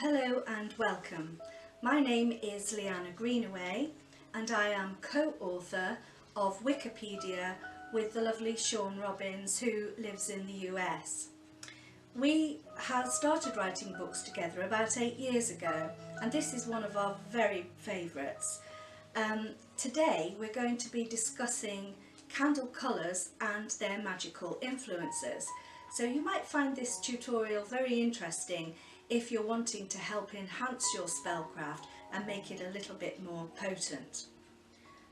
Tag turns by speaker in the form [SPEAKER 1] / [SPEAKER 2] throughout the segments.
[SPEAKER 1] Hello and welcome. My name is Leanna Greenaway and I am co-author of Wiccapedia with the lovely Sean Robbins, who lives in the US. We have started writing books together about 8 years ago, and this is one of our very favourites. Today we're going to be discussing candle colours and their magical influences. So you might find this tutorial very interesting if you're wanting to help enhance your spellcraft and make it a little bit more potent.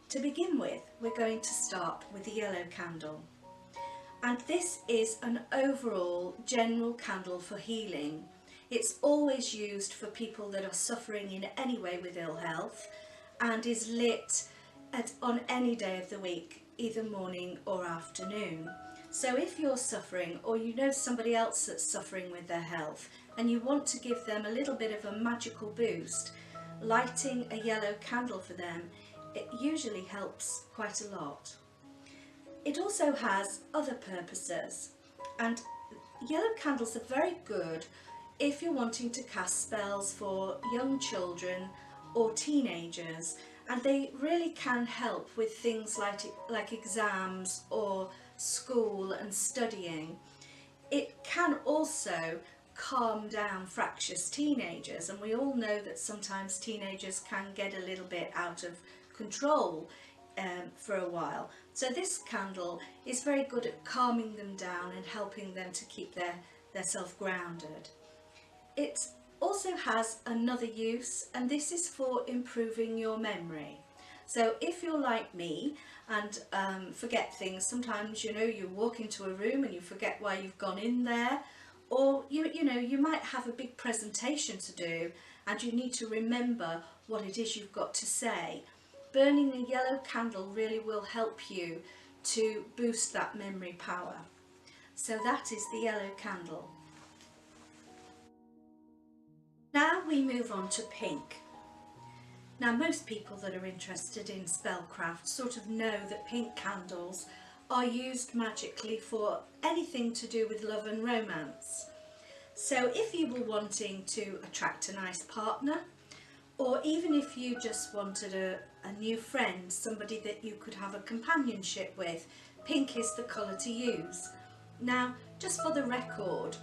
[SPEAKER 1] To begin with, we're going to start with the yellow candle. And this is an overall general candle for healing. It's always used for people that are suffering in any way with ill health and is lit on any day of the week, either morning or afternoon. So if you're suffering, or you know somebody else that's suffering with their health and you want to give them a little bit of a magical boost, lighting a yellow candle for them, it usually helps quite a lot. It also has other purposes, and yellow candles are very good if you're wanting to cast spells for young children or teenagers, and they really can help with things like exams or school and studying. It can also calm down fractious teenagers, and we all know that sometimes teenagers can get a little bit out of control for a while. So this candle is very good at calming them down and helping them to keep their self grounded. It also has another use, and this is for improving your memory. So if you're like me and forget things, sometimes you walk into a room and you forget why you've gone in there, or you might have a big presentation to do and you need to remember what it is you've got to say. Burning a yellow candle really will help you to boost that memory power. So that is the yellow candle. Now we move on to pink. Now most people that are interested in spellcraft sort of know that pink candles are used magically for anything to do with love and romance. So if you were wanting to attract a nice partner, or even if you just wanted a new friend, somebody that you could have a companionship with, pink is the colour to use. Now, just for the record,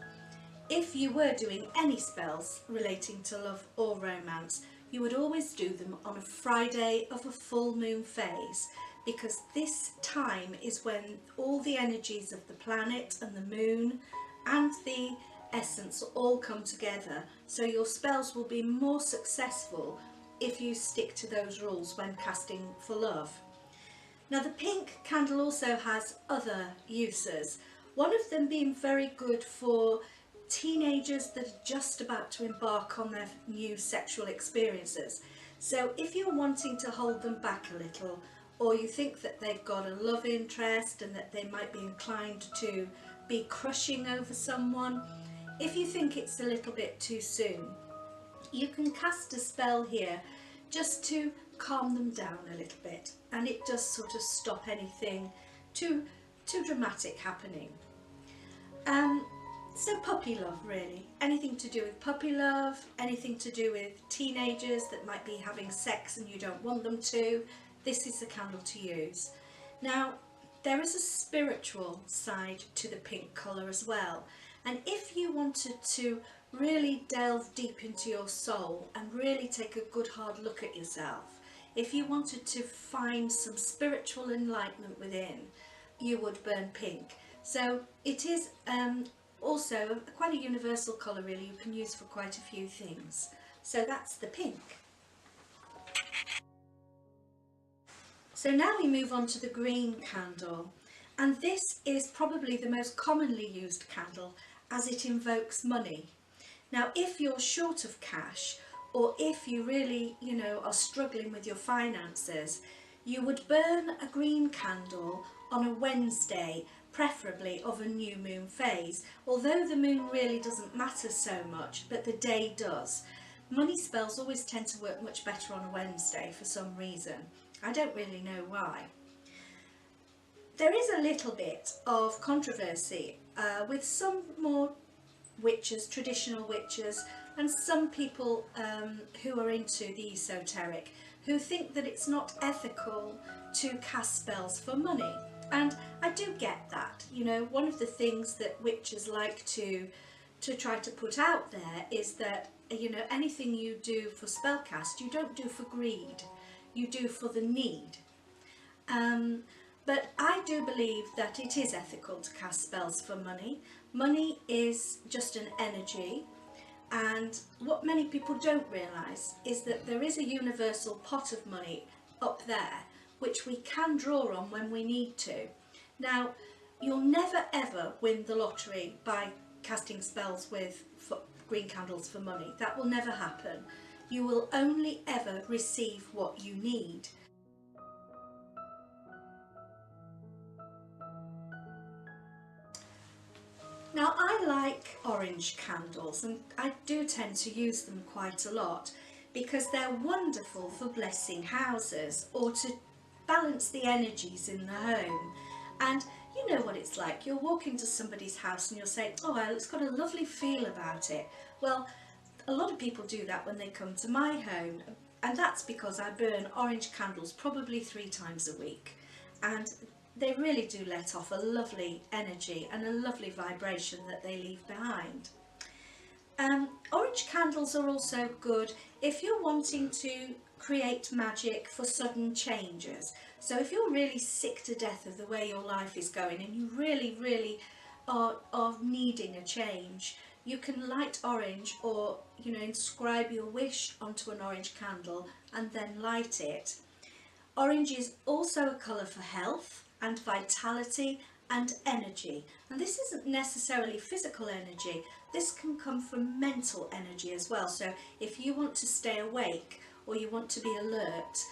[SPEAKER 1] if you were doing any spells relating to love or romance, you would always do them on a Friday of a full moon phase, because this time is when all the energies of the planet and the moon and the essence all come together. So your spells will be more successful if you stick to those rules when casting for love. Now the pink candle also has other uses, one of them being very good for teenagers that are just about to embark on their new sexual experiences. So if you're wanting to hold them back a little, or you think that they've got a love interest and that they might be inclined to be crushing over someone, if you think it's a little bit too soon, you can cast a spell here just to calm them down a little bit, and it does sort of stop anything too dramatic happening. So puppy love, really. Anything to do with puppy love, anything to do with teenagers that might be having sex and you don't want them to, this is the candle to use. Now, there is a spiritual side to the pink colour as well. And if you wanted to really delve deep into your soul and really take a good hard look at yourself, if you wanted to find some spiritual enlightenment within, you would burn pink. So it is also quite a universal colour, really. You can use for quite a few things. So that's the pink. So now we move on to the green candle, and this is probably the most commonly used candle as it invokes money. Now if you're short of cash, or if you really are struggling with your finances, you would burn a green candle on a Wednesday, preferably of a new moon phase, although the moon really doesn't matter so much, but the day does. Money spells always tend to work much better on a Wednesday for some reason. I don't really know why. There is a little bit of controversy with some more witches, traditional witches, and some people who are into the esoteric, who think that it's not ethical to cast spells for money. And I do get that. You know, one of the things that witches like to try to put out there is that, you know, anything you do for spellcast, you don't do for greed, you do for the need. But I do believe that it is ethical to cast spells for money. Money is just an energy, and what many people don't realise is that there is a universal pot of money up there which we can draw on when we need to. Now, you'll never ever win the lottery by casting spells with green candles for money. That will never happen. You will only ever receive what you need. Now, I like orange candles, and I do tend to use them quite a lot because they're wonderful for blessing houses or to balance the energies in the home. And you know what it's like, you'll walk into somebody's house and you'll say, oh well, it's got a lovely feel about it. Well, a lot of people do that when they come to my home, and that's because I burn orange candles probably 3 times a week, and they really do let off a lovely energy and a lovely vibration that they leave behind. Orange candles are also good if you're wanting to create magic for sudden changes. So if you're really sick to death of the way your life is going and you really are needing a change, you can light orange, or you know, inscribe your wish onto an orange candle and then light it. Orange is also a colour for health and vitality and energy, and this isn't necessarily physical energy, this can come from mental energy as well. So if you want to stay awake or you want to be alert,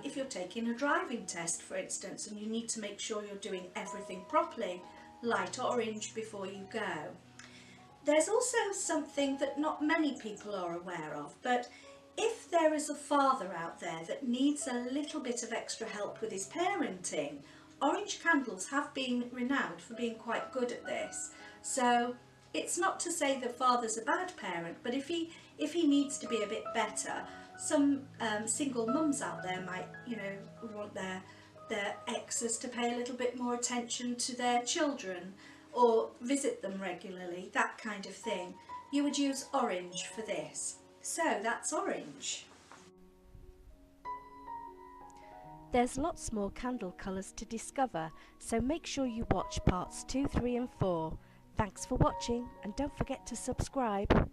[SPEAKER 1] if you're taking a driving test for instance and you need to make sure you're doing everything properly, light orange before you go. There's also something that not many people are aware of, but if there is a father out there that needs a little bit of extra help with his parenting, orange candles have been renowned for being quite good at this. So it's not to say that father's a bad parent, but if he needs to be a bit better, some single mums out there might, you know, want their exes to pay a little bit more attention to their children or visit them regularly, that kind of thing. You would use orange for this. So that's orange.
[SPEAKER 2] There's lots more candle colours to discover, so make sure you watch parts 2, 3 and 4. Thanks for watching, and don't forget to subscribe.